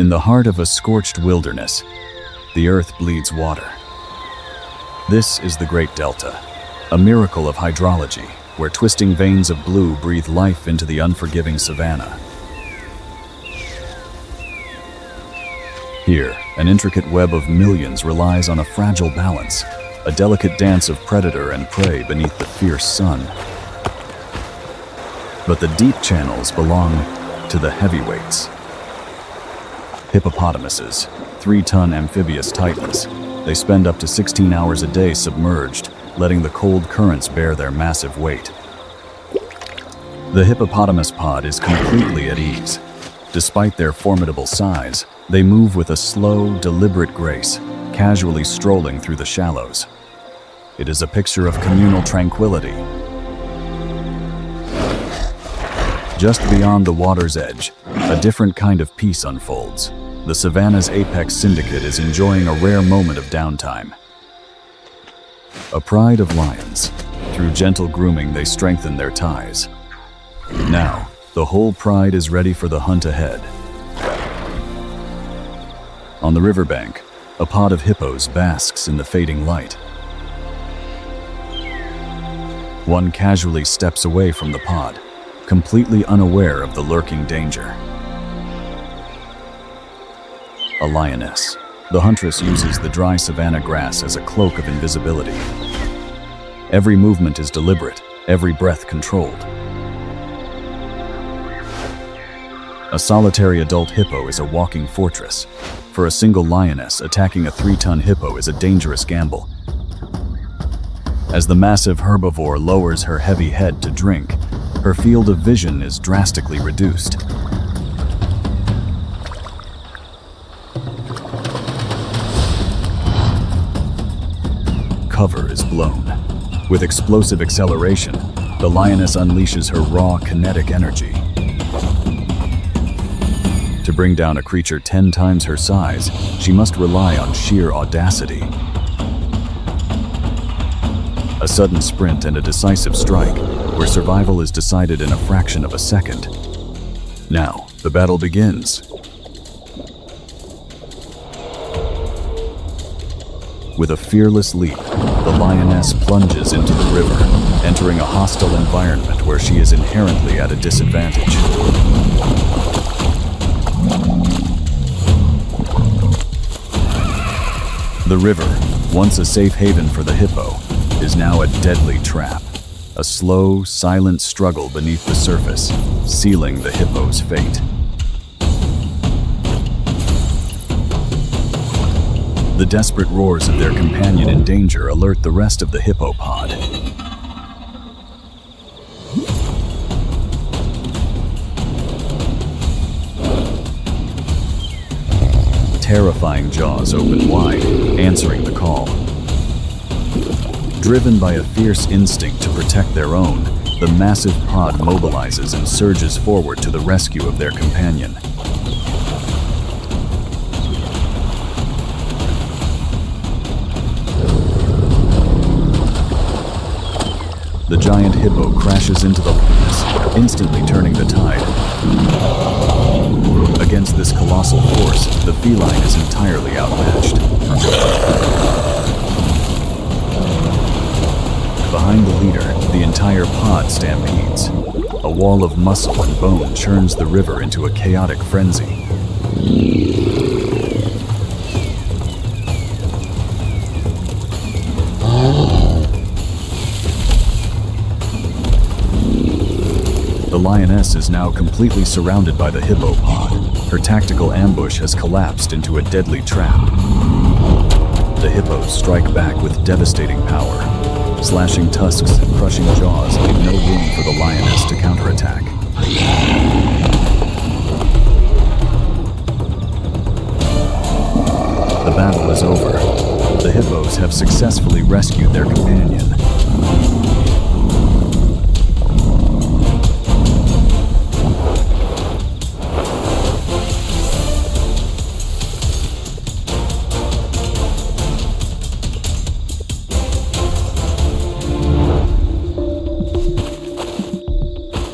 In the heart of a scorched wilderness, the earth bleeds water. This is the Great Delta, a miracle of hydrology, where twisting veins of blue breathe life into the unforgiving savannah. Here, an intricate web of millions relies on a fragile balance, a delicate dance of predator and prey beneath the fierce sun. But the deep channels belong to the heavyweights. Hippopotamuses, 3-ton amphibious titans. They spend up to 16 hours a day submerged, letting the cold currents bear their massive weight. The hippopotamus pod is completely at ease. Despite their formidable size, they move with a slow, deliberate grace, casually strolling through the shallows. It is a picture of communal tranquility. Just beyond the water's edge, a different kind of peace unfolds. The savannah's apex syndicate is enjoying a rare moment of downtime. A pride of lions. Through gentle grooming, they strengthen their ties. Now, the whole pride is ready for the hunt ahead. On the riverbank, a pod of hippos basks in the fading light. One casually steps away from the pod, completely unaware of the lurking danger. A lioness. The huntress uses the dry savanna grass as a cloak of invisibility. Every movement is deliberate, every breath controlled. A solitary adult hippo is a walking fortress. For a single lioness, attacking a 3-ton hippo is a dangerous gamble. As the massive herbivore lowers her heavy head to drink, her field of vision is drastically reduced. Cover is blown. With explosive acceleration, the lioness unleashes her raw kinetic energy. To bring down a creature 10 times her size, she must rely on sheer audacity. A sudden sprint and a decisive strike, where survival is decided in a fraction of a second. Now, the battle begins. With a fearless leap, the lioness plunges into the river, entering a hostile environment where she is inherently at a disadvantage. The river, once a safe haven for the hippo, is now a deadly trap. A slow, silent struggle beneath the surface, sealing the hippo's fate. The desperate roars of their companion in danger alert the rest of the hippo pod. Terrifying jaws open wide, answering the call. Driven by a fierce instinct to protect their own, the massive pod mobilizes and surges forward to the rescue of their companion. The giant hippo crashes into the lioness, instantly turning the tide. Against this colossal force, the feline is entirely outmatched. Behind the leader, the entire pod stampedes. A wall of muscle and bone churns the river into a chaotic frenzy. The lioness is now completely surrounded by the hippo pod. Her tactical ambush has collapsed into a deadly trap. The hippos strike back with devastating power. Slashing tusks and crushing jaws leave no room for the lioness to counterattack. The battle is over. The hippos have successfully rescued their companion.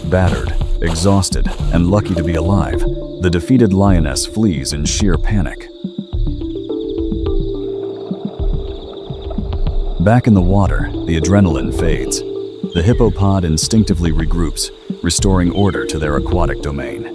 Battered, exhausted, and lucky to be alive, The defeated lioness flees in sheer panic. Back in the water, the adrenaline fades. The hippopod instinctively regroups, restoring order to their aquatic domain.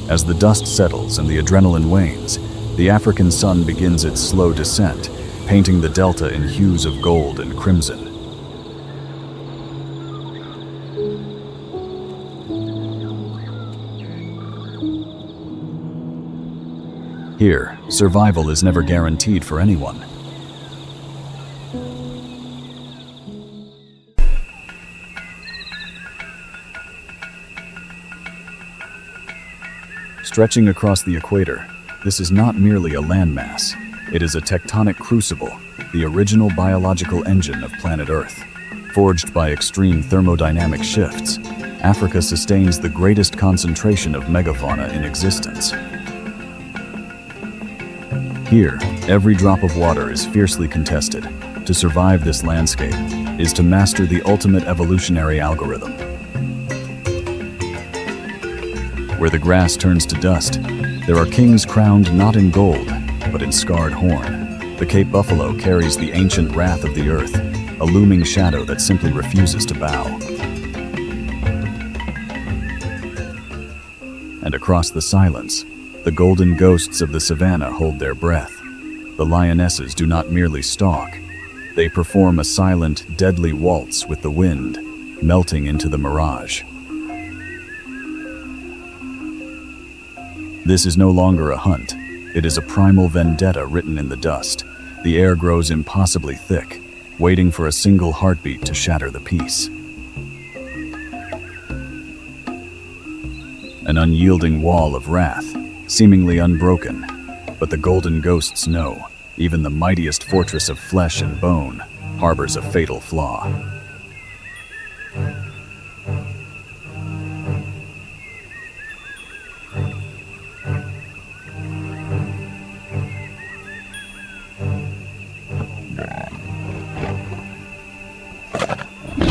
As the dust settles and the adrenaline wanes, the African sun begins its slow descent, painting the delta in hues of gold and crimson. Here, survival is never guaranteed for anyone. Stretching across the equator, this is not merely a landmass. It is a tectonic crucible, the original biological engine of planet Earth. Forged by extreme thermodynamic shifts, Africa sustains the greatest concentration of megafauna in existence. Here, every drop of water is fiercely contested. To survive this landscape is to master the ultimate evolutionary algorithm. Where the grass turns to dust, there are kings crowned not in gold, but in scarred horn. The Cape buffalo carries the ancient wrath of the earth, a looming shadow that simply refuses to bow. And across the silence, the golden ghosts of the savannah hold their breath. The lionesses do not merely stalk. They perform a silent, deadly waltz with the wind, melting into the mirage. This is no longer a hunt. It is a primal vendetta written in the dust. The air grows impossibly thick, waiting for a single heartbeat to shatter the peace. An unyielding wall of wrath, seemingly unbroken, but the golden ghosts know, even the mightiest fortress of flesh and bone harbors a fatal flaw.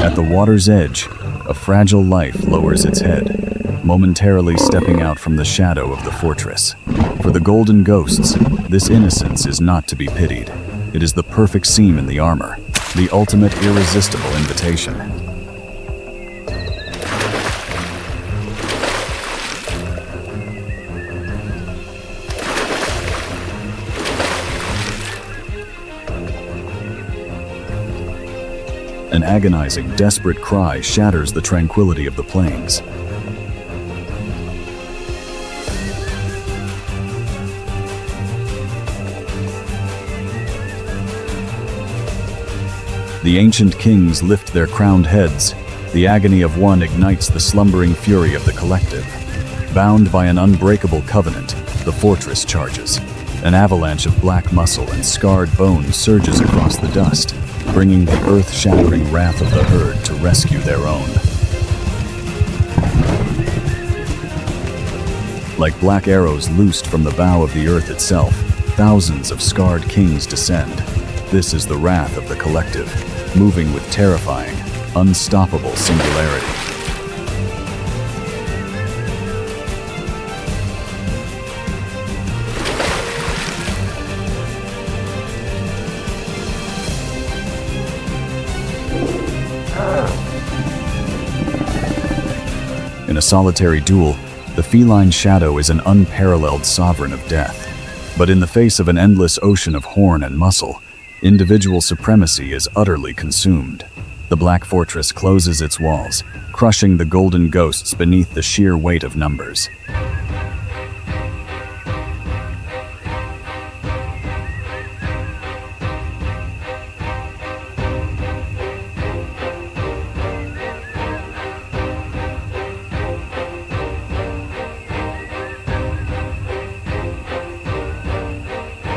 At the water's edge, a fragile life lowers its head, momentarily stepping out from the shadow of the fortress. For the golden ghosts, this innocence is not to be pitied. It is the perfect seam in the armor, the ultimate irresistible invitation. An agonizing, desperate cry shatters the tranquility of the plains. The ancient kings lift their crowned heads. The agony of one ignites the slumbering fury of the collective. Bound by an unbreakable covenant, the fortress charges. An avalanche of black muscle and scarred bone surges across the dust, bringing the earth-shattering wrath of the herd to rescue their own. Like black arrows loosed from the bow of the earth itself, thousands of scarred kings descend. This is the wrath of the collective, moving with terrifying, unstoppable singularity. In a solitary duel, the feline shadow is an unparalleled sovereign of death. But in the face of an endless ocean of horn and muscle, individual supremacy is utterly consumed. The Black Fortress closes its walls, crushing the golden ghosts beneath the sheer weight of numbers.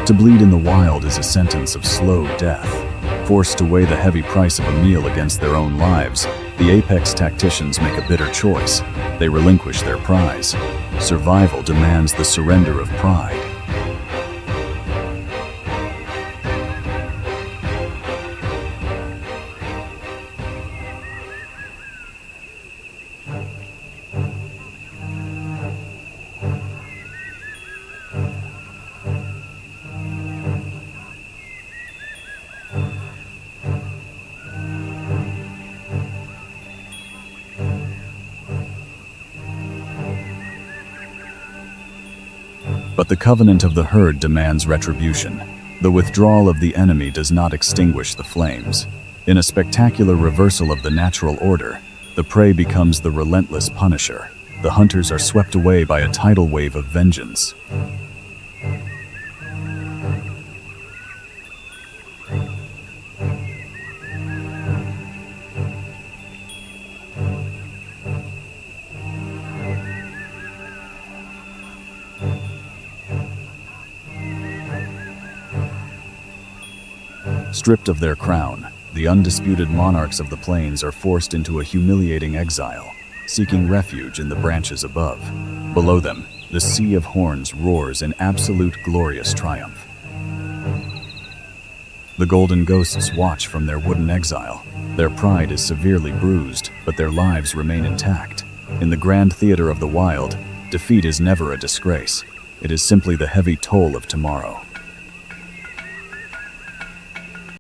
To bleed in the wild is a sentence of slow death. Forced to weigh the heavy price of a meal against their own lives, the apex tacticians make a bitter choice. They relinquish their prize. Survival demands the surrender of pride. But the covenant of the herd demands retribution. The withdrawal of the enemy does not extinguish the flames. In a spectacular reversal of the natural order, the prey becomes the relentless punisher. The hunters are swept away by a tidal wave of vengeance. Stripped of their crown, the undisputed monarchs of the plains are forced into a humiliating exile, seeking refuge in the branches above. Below them, the sea of horns roars in absolute glorious triumph. The golden ghosts watch from their wooden exile. Their pride is severely bruised, but their lives remain intact. In the grand theater of the wild, defeat is never a disgrace. It is simply the heavy toll of tomorrow.